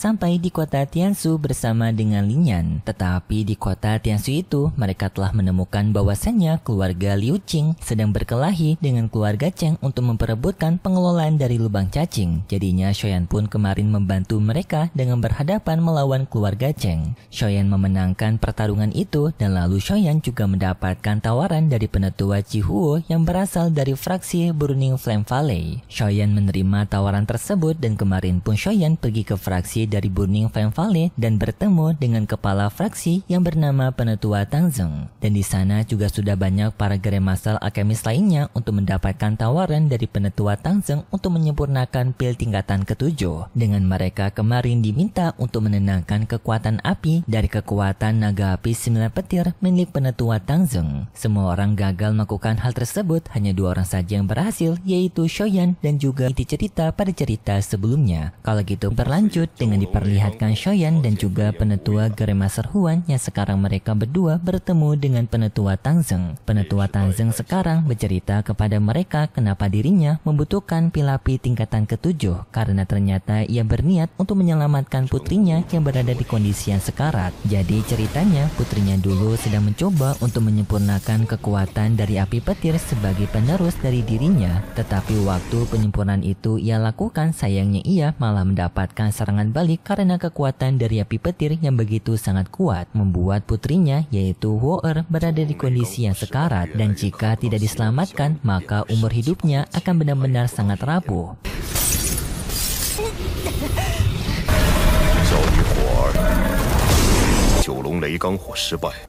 sampai di kota Tiansu bersama dengan Linyan. Tetapi di kota Tiansu itu, mereka telah menemukan bahwasannya keluarga Liu Qing sedang berkelahi dengan keluarga Cheng untuk memperebutkan pengelolaan dari lubang cacing. Jadinya Shoyan pun kemarin membantu mereka dengan berhadapan melawan keluarga Cheng. Shoyan memenangkan pertarungan itu dan lalu Shoyan juga mendapatkan tawaran dari penetua Chihuo yang berasal dari fraksi Burning Flame Valley. Shoyan menerima tawaran tersebut dan kemarin pun Shoyan pergi ke fraksi dari Burning Flame Valley dan bertemu dengan kepala fraksi yang bernama penetua Tangzeng. Dan di sana juga sudah banyak para Grandmaster Alchemist lainnya untuk mendapatkan tawaran dari penetua Tangzeng untuk menyempurnakan pil tingkatan ke-7. Dengan mereka kemarin diminta untuk menenangkan kekuatan api dari kekuatan naga api 9 petir milik penetua Tangzeng. Semua orang gagal melakukan hal tersebut, hanya 2 orang saja yang berhasil, yaitu Shoyan dan juga inti cerita pada cerita sebelumnya. Kalau gitu berlanjut dengan diperlihatkan Shoyan dan juga penetua Grandmaster Huan yang sekarang mereka berdua bertemu dengan penetua Tangzeng. Penetua Tangzeng sekarang bercerita kepada mereka kenapa dirinya membutuhkan pil api tingkatan ke-7 karena ternyata ia berniat untuk menyelamatkan putrinya yang berada di kondisi yang sekarat. Jadi ceritanya putrinya dulu sedang mencoba untuk menyempurnakan kekuatan dari api petir sebagai penerus dari dirinya, tetapi waktu penyempurnaan itu ia lakukan, sayangnya ia malah mendapatkan serangan balik karena kekuatan dari api petir yang begitu sangat kuat, membuat putrinya yaitu Huo-er berada di kondisi yang sekarat, dan jika tidak diselamatkan maka umur hidupnya akan benar-benar sangat rapuh.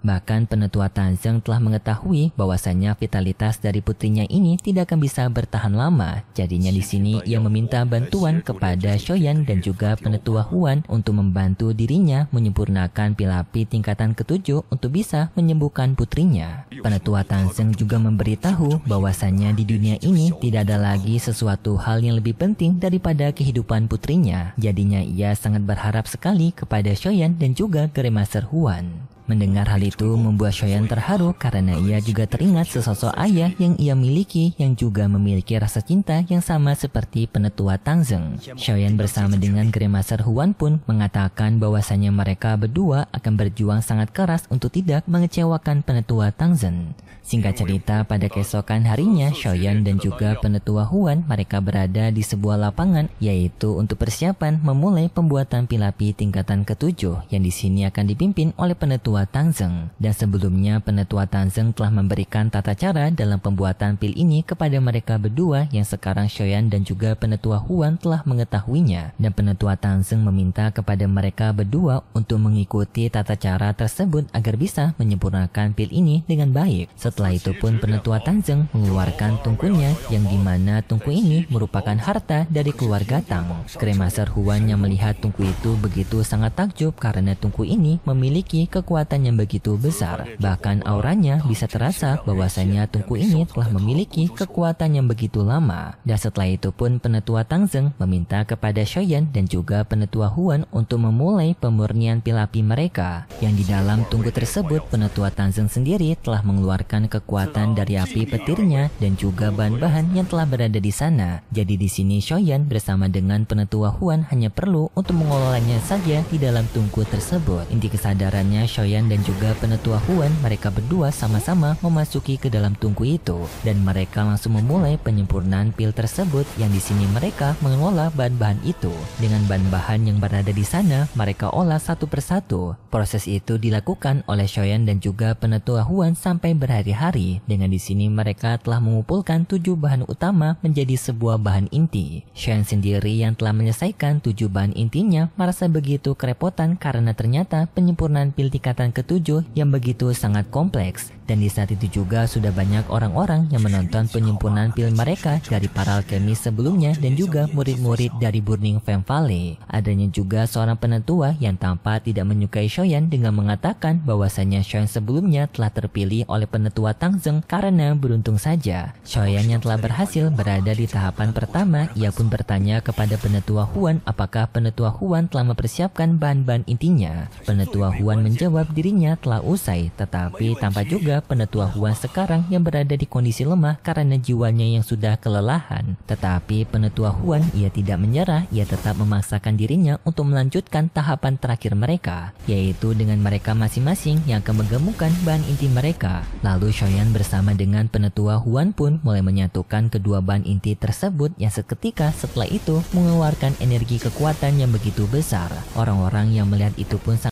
Bahkan penetua Tangzeng telah mengetahui bahwasannya vitalitas dari putrinya ini tidak akan bisa bertahan lama. Jadinya di sini ia meminta bantuan kepada Shoyan dan juga penetua Huan untuk membantu dirinya menyempurnakan pil api tingkatan ke-7 untuk bisa menyembuhkan putrinya. Penetua Tangzeng juga memberitahu bahwasannya di dunia ini tidak ada lagi sesuatu hal yang lebih penting daripada kehidupan putrinya. Jadinya ia sangat berharap sekali kepada Shoyan dan juga Grandmaster Huan. Mendengar hal itu membuat Shoyan terharu karena ia juga teringat sesosok ayah yang ia miliki yang juga memiliki rasa cinta yang sama seperti penetua Tangzeng. Shoyan bersama dengan Grandmaster Huan pun mengatakan bahwasanya mereka berdua akan berjuang sangat keras untuk tidak mengecewakan penetua Tangzeng. Singkat cerita, pada keesokan harinya Shoyan dan juga penetua Huan mereka berada di sebuah lapangan, yaitu untuk persiapan memulai pembuatan pil api tingkatan ke-7 yang di sini akan dipimpin oleh penetua Tangzeng. Dan sebelumnya penetua Tangzeng telah memberikan tata cara dalam pembuatan pil ini kepada mereka berdua yang sekarang Shoyan dan juga penetua Huan telah mengetahuinya, dan penetua Tangzeng meminta kepada mereka berdua untuk mengikuti tata cara tersebut agar bisa menyempurnakan pil ini dengan baik. Setelah itu pun penetua Tangzeng mengeluarkan tungkunya yang dimana tungku ini merupakan harta dari keluarga Tang. Grandmaster Huan yang melihat tungku itu begitu sangat takjub karena tungku ini memiliki kekuatan yang begitu besar. Bahkan auranya bisa terasa bahwasanya tungku ini telah memiliki kekuatan yang begitu lama. Dan setelah itu pun penetua Tangzeng meminta kepada Shoyan dan juga penetua Huan untuk memulai pemurnian pil api mereka. Yang di dalam tungku tersebut penetua Tangzeng sendiri telah mengeluarkan kekuatan dari api petirnya dan juga bahan-bahan yang telah berada di sana. Jadi di sini Shoyan bersama dengan penetua Huan hanya perlu untuk mengelolanya saja di dalam tungku tersebut. Inti kesadarannya Shoyan dan juga penetua Huan mereka berdua sama-sama memasuki ke dalam tungku itu dan mereka langsung memulai penyempurnaan pil tersebut yang di sini mereka mengelola bahan-bahan itu. Dengan bahan-bahan yang berada di sana mereka olah satu persatu. Proses itu dilakukan oleh Shoyan dan juga penetua Huan sampai berhari-hari. Dengan di sini mereka telah mengumpulkan 7 bahan utama menjadi sebuah bahan inti. Shoyan sendiri yang telah menyelesaikan 7 bahan intinya merasa begitu kerepotan karena ternyata penyempurnaan pil tingkatan ke-7 yang begitu sangat kompleks. Dan di saat itu juga sudah banyak orang-orang yang menonton penyempurnaan pil mereka dari para alkemis sebelumnya dan juga murid-murid dari Burning Flame Valley. Adanya juga seorang penetua yang tampak tidak menyukai Shoyan dengan mengatakan bahwasanya Shoyan sebelumnya telah terpilih oleh penetua Tangzeng karena beruntung saja. Shoyan yang telah berhasil berada di tahapan pertama, ia pun bertanya kepada penetua Huan apakah penetua Huan telah mempersiapkan bahan-bahan intinya. Penetua Huan menjawab dirinya telah usai, tetapi tampak juga penetua Huan sekarang yang berada di kondisi lemah karena jiwanya yang sudah kelelahan. Tetapi penetua Huan ia tidak menyerah, ia tetap memaksakan dirinya untuk melanjutkan tahapan terakhir mereka, yaitu dengan mereka masing-masing yang akan menggemukkan bahan inti mereka. Lalu Shoyan bersama dengan penetua Huan pun mulai menyatukan kedua bahan inti tersebut yang seketika setelah itu mengeluarkan energi kekuatan yang begitu besar. Orang-orang yang melihat itu pun sangat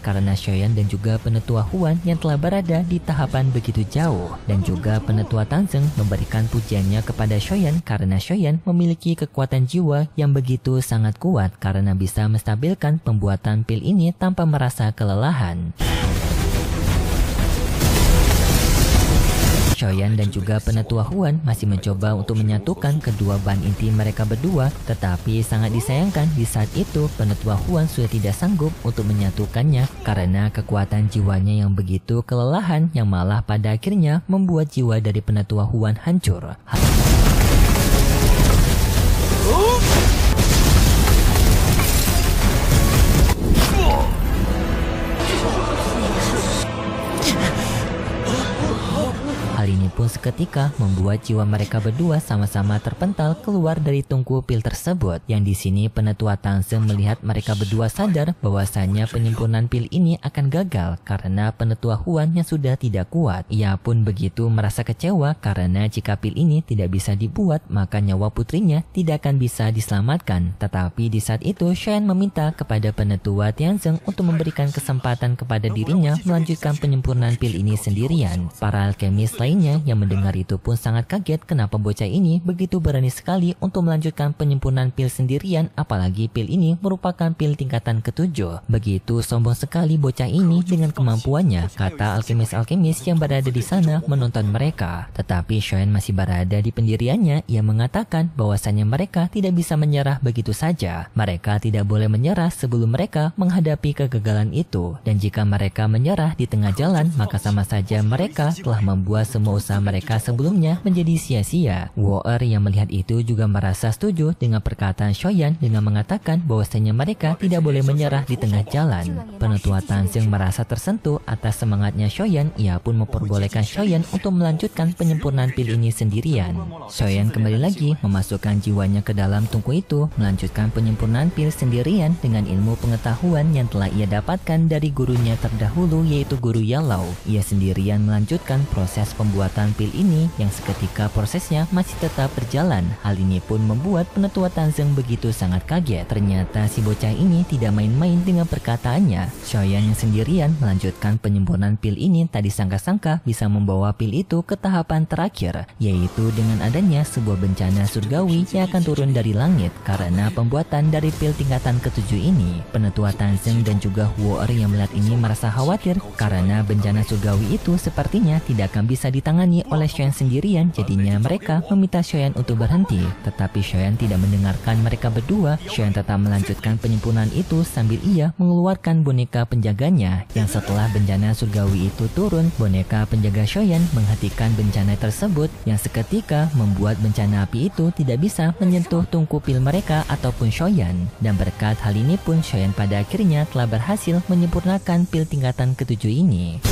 karena Shoyan dan juga penetua Huan yang telah berada di tahapan begitu jauh, dan juga penetua Tangzeng memberikan pujiannya kepada Shoyan karena Shoyan memiliki kekuatan jiwa yang begitu sangat kuat karena bisa menstabilkan pembuatan pil ini tanpa merasa kelelahan. Shoyan dan juga penetua Huan masih mencoba untuk menyatukan kedua bahan inti mereka berdua, tetapi sangat disayangkan di saat itu penetua Huan sudah tidak sanggup untuk menyatukannya karena kekuatan jiwanya yang begitu kelelahan yang malah pada akhirnya membuat jiwa dari penetua Huan hancur. Hal ini pun seketika membuat jiwa mereka berdua sama-sama terpental keluar dari tungku pil tersebut. Yang di sini penetua Tangzeng melihat mereka berdua sadar bahwasanya penyempurnaan pil ini akan gagal karena penetua Huan yang sudah tidak kuat. Ia pun begitu merasa kecewa karena jika pil ini tidak bisa dibuat maka nyawa putrinya tidak akan bisa diselamatkan. Tetapi di saat itu Shoyan meminta kepada penetua Tianzeng untuk memberikan kesempatan kepada dirinya melanjutkan penyempurnaan pil ini sendirian. Para alkemis lainnya yang mendengar itu pun sangat kaget kenapa bocah ini begitu berani sekali untuk melanjutkan penyempurnaan pil sendirian, apalagi pil ini merupakan pil tingkatan ke-7. Begitu sombong sekali bocah ini dengan kemampuannya, kata alkemis-alkemis yang berada di sana menonton mereka. Tetapi Shoyan masih berada di pendiriannya. Ia mengatakan bahwasanya mereka tidak bisa menyerah begitu saja. Mereka tidak boleh menyerah sebelum mereka menghadapi kegagalan itu, dan jika mereka menyerah di tengah jalan maka sama saja mereka telah membuat semua usaha mereka sebelumnya menjadi sia-sia. Woer yang melihat itu juga merasa setuju dengan perkataan Shoyan dengan mengatakan bahwasanya mereka tidak boleh menyerah di tengah jalan. Penetua Tangzeng merasa tersentuh atas semangatnya Shoyan. Ia pun memperbolehkan Shoyan untuk melanjutkan penyempurnaan pil ini sendirian. Shoyan kembali lagi memasukkan jiwanya ke dalam tungku itu, melanjutkan penyempurnaan pil sendirian dengan ilmu pengetahuan yang telah ia dapatkan dari gurunya terdahulu yaitu Guru Yalau. Ia sendirian melanjutkan proses pembuatan pil ini yang seketika prosesnya masih tetap berjalan. Hal ini pun membuat penetua Tangzeng begitu sangat kaget. Ternyata si bocah ini tidak main-main dengan perkataannya. Shoyan yang sendirian melanjutkan penyempurnaan pil ini tak disangka-sangka bisa membawa pil itu ke tahapan terakhir, yaitu dengan adanya sebuah bencana surgawi yang akan turun dari langit karena pembuatan dari pil tingkatan ke-7 ini. Penetua Tangzeng dan juga Woer yang melihat ini merasa khawatir karena bencana surgawi itu sepertinya tidak akan bisa ditangani oleh Shoyan sendirian. Jadinya mereka meminta Shoyan untuk berhenti, tetapi Shoyan tidak mendengarkan mereka berdua. Shoyan tetap melanjutkan penyempurnaan itu sambil ia mengeluarkan boneka penjaganya, yang setelah bencana surgawi itu turun, boneka penjaga Shoyan menghentikan bencana tersebut, yang seketika membuat bencana api itu tidak bisa menyentuh tungku pil mereka ataupun Shoyan. Dan berkat hal ini pun Shoyan pada akhirnya telah berhasil menyempurnakan pil tingkatan ke-7 ini.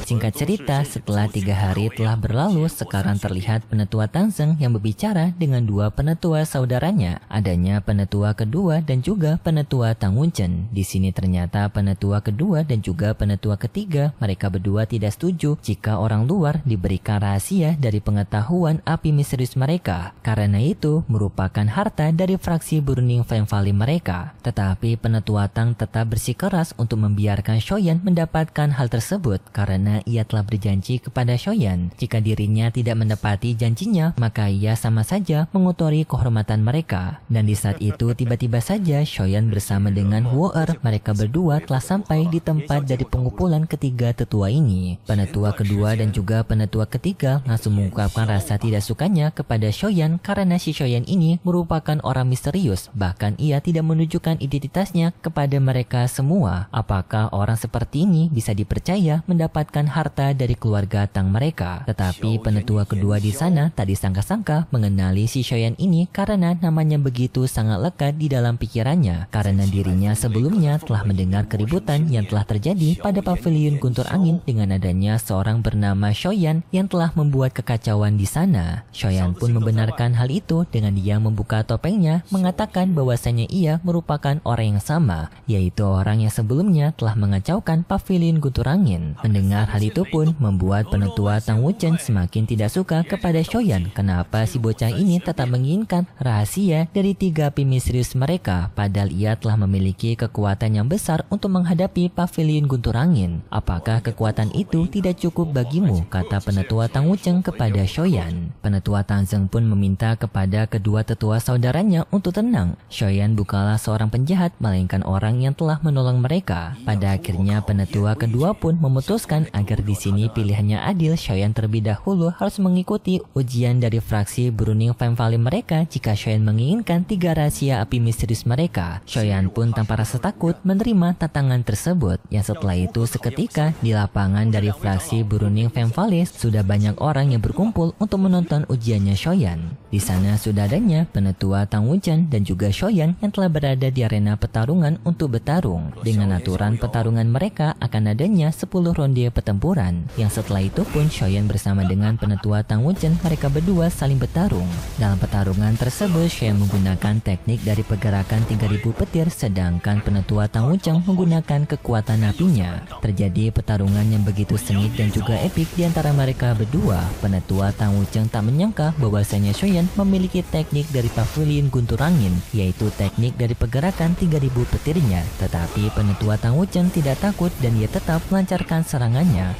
Singkat cerita, setelah 3 hari telah berlalu, sekarang terlihat penetua Tangzeng yang berbicara dengan dua penetua saudaranya. Adanya penetua kedua dan juga penetua Tang Wunchen. Di sini ternyata penetua kedua dan juga penetua ketiga, mereka berdua tidak setuju jika orang luar diberikan rahasia dari pengetahuan api misterius mereka. Karena itu merupakan harta dari fraksi Burning Flame Valley mereka. Tetapi penetua Tang tetap bersikeras untuk membiarkan Shoyan mendapatkan hal tersebut karena karena ia telah berjanji kepada Shoyan. Jika dirinya tidak menepati janjinya, maka ia sama saja mengotori kehormatan mereka. Dan di saat itu tiba-tiba saja Shoyan bersama dengan Huo-er, mereka berdua telah sampai di tempat dari pengumpulan ketiga tetua ini. Penetua kedua dan juga penetua ketiga langsung mengungkapkan rasa tidak sukanya kepada Shoyan karena si Shoyan ini merupakan orang misterius, bahkan ia tidak menunjukkan identitasnya kepada mereka semua. Apakah orang seperti ini bisa dipercaya mendapatkan harta dari keluarga Tang mereka? Tetapi penetua kedua di sana tak disangka-sangka mengenali si Shoyan ini karena namanya begitu sangat lekat di dalam pikirannya, karena dirinya sebelumnya telah mendengar keributan yang telah terjadi pada pavilion guntur angin dengan adanya seorang bernama Shoyan yang telah membuat kekacauan di sana. Shoyan pun membenarkan hal itu dengan dia membuka topengnya, mengatakan bahwasanya ia merupakan orang yang sama, yaitu orang yang sebelumnya telah mengacaukan pavilion guntur angin. Mendengar hal itu pun membuat penetua Tang Wuchen semakin tidak suka kepada Shoyan. Kenapa si bocah ini tetap menginginkan rahasia dari tiga api misterius mereka, padahal ia telah memiliki kekuatan yang besar untuk menghadapi pavilion guntur angin. Apakah kekuatan itu tidak cukup bagimu? Kata penetua Tang Wuchen kepada Shoyan. Penetua Tang Zheng pun meminta kepada kedua tetua saudaranya untuk tenang. Shoyan bukanlah seorang penjahat, melainkan orang yang telah menolong mereka. Pada akhirnya penetua kedua pun memutuskan agar di sini pilihannya adil. Shoyan terlebih dahulu harus mengikuti ujian dari fraksi Burning Flame Valley mereka jika Shoyan menginginkan tiga rahasia api misterius mereka. Shoyan pun tanpa rasa takut menerima tantangan tersebut. Yang setelah itu seketika di lapangan dari fraksi Burning Flame Valley sudah banyak orang yang berkumpul untuk menonton ujiannya Shoyan. Di sana sudah adanya penetua Tang Wuchen dan juga Shoyan yang telah berada di arena pertarungan untuk bertarung. Dengan aturan pertarungan mereka akan adanya 10 ronde pertempuran. Yang setelah itu pun Shoyan bersama dengan penetua Tang Wuchen mereka berdua saling bertarung. Dalam pertarungan tersebut Shoyan menggunakan teknik dari pergerakan 3000 petir, sedangkan penetua Tang Wuchen menggunakan kekuatan apinya. Terjadi pertarungan yang begitu sengit dan juga epik di antara mereka berdua. Penetua Tang Wuchen tak menyangka bahwasanya Shoyan memiliki teknik dari pavilion guntur angin, yaitu teknik dari pergerakan 3000 petirnya. Tetapi penetua Tang Wuchen tidak takut dan ia tetap melancarkan serangannya.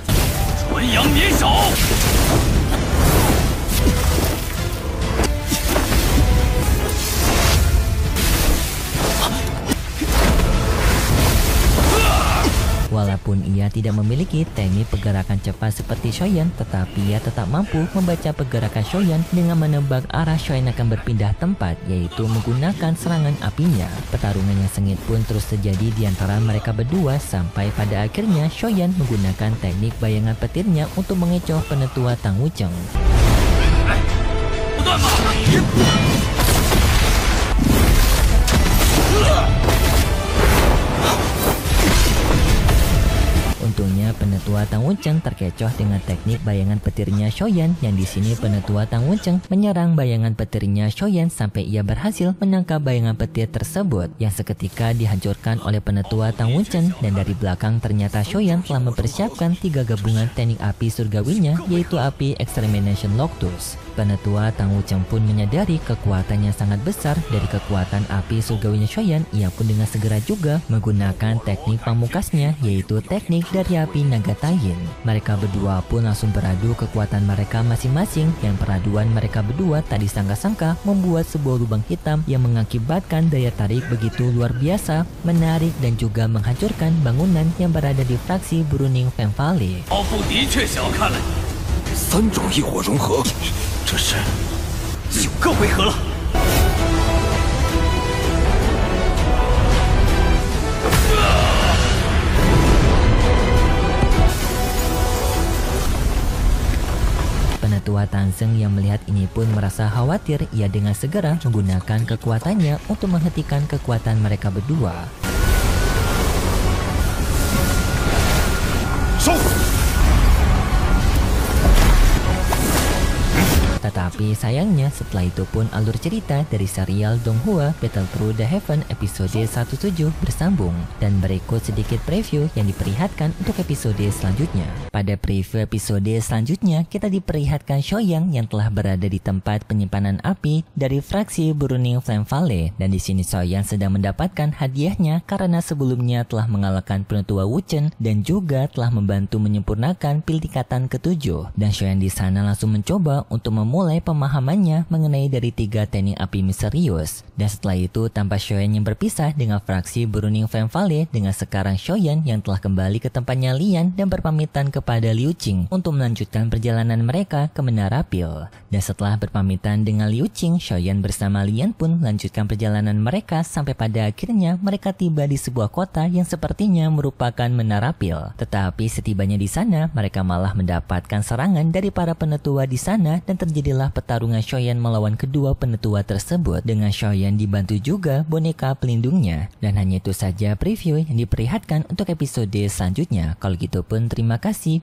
Walaupun ia tidak memiliki teknik pergerakan cepat seperti Shoyan, tetapi ia tetap mampu membaca pergerakan Shoyan dengan menebak arah Shoyan akan berpindah tempat, yaitu menggunakan serangan apinya. Pertarungan yang sengit pun terus terjadi di antara mereka berdua sampai pada akhirnya Shoyan menggunakan teknik bayangan petirnya untuk mengecoh penetua Tang Wuchen. Untungnya penetua Tang Wuchen terkecoh dengan teknik bayangan petirnya Shoyan, yang di sini penetua Tang Wuchen menyerang bayangan petirnya Shoyan sampai ia berhasil menangkap bayangan petir tersebut yang seketika dihancurkan oleh penetua Tang Wuchen. Dan dari belakang ternyata Shoyan telah mempersiapkan 3 gabungan teknik api surgawinya, yaitu api Extermination Noctus. Penetua Tang Wuchen pun menyadari kekuatan yang sangat besar dari kekuatan api surgawinya Shoyan. Ia pun dengan segera juga menggunakan teknik pamungkasnya, yaitu teknik dari api naga tayin. Mereka berdua pun langsung beradu kekuatan mereka masing-masing, yang peraduan mereka berdua tak disangka-sangka membuat sebuah lubang hitam yang mengakibatkan daya tarik begitu luar biasa, menarik dan juga menghancurkan bangunan yang berada di fraksi Burning Flame Valley. 3种异火融合，这是9个回合了。 Penetua Tang Zheng yang melihat ini pun merasa khawatir. Ia dengan segera menggunakan kekuatannya untuk menghentikan kekuatan mereka berdua. Tapi sayangnya setelah itu pun alur cerita dari serial Donghua Battle Through the Heaven episode 17 bersambung. Dan berikut sedikit preview yang diperlihatkan untuk episode selanjutnya. Pada preview episode selanjutnya, kita diperlihatkan Shoyang yang telah berada di tempat penyimpanan api dari fraksi Burning Flame Valley. Dan di sini Shoyang sedang mendapatkan hadiahnya karena sebelumnya telah mengalahkan penetua Wuchen dan juga telah membantu menyempurnakan pil tingkatan ke-7. Dan Shoyang di sana langsung mencoba untuk memulai pemahamannya mengenai dari 3 teknik api misterius. Dan setelah itu tanpa Shoyang yang berpisah dengan fraksi Burning Flame Valley, dengan sekarang Shoyang yang telah kembali ke tempatnya Lian dan berpamitan kepada Liu Qing untuk melanjutkan perjalanan mereka ke Menara Pil. Dan setelah berpamitan dengan Liu Qing, Shoyang bersama Lian pun melanjutkan perjalanan mereka sampai pada akhirnya mereka tiba di sebuah kota yang sepertinya merupakan Menara Pil. Tetapi setibanya di sana, mereka malah mendapatkan serangan dari para penetua di sana dan terjadilah pertarungan Shoyang melawan kedua penetua tersebut dengan Shoyang dibantu juga boneka pelindungnya. Dan hanya itu saja preview yang diperlihatkan untuk episode selanjutnya. Kalau gitu pun terima kasih.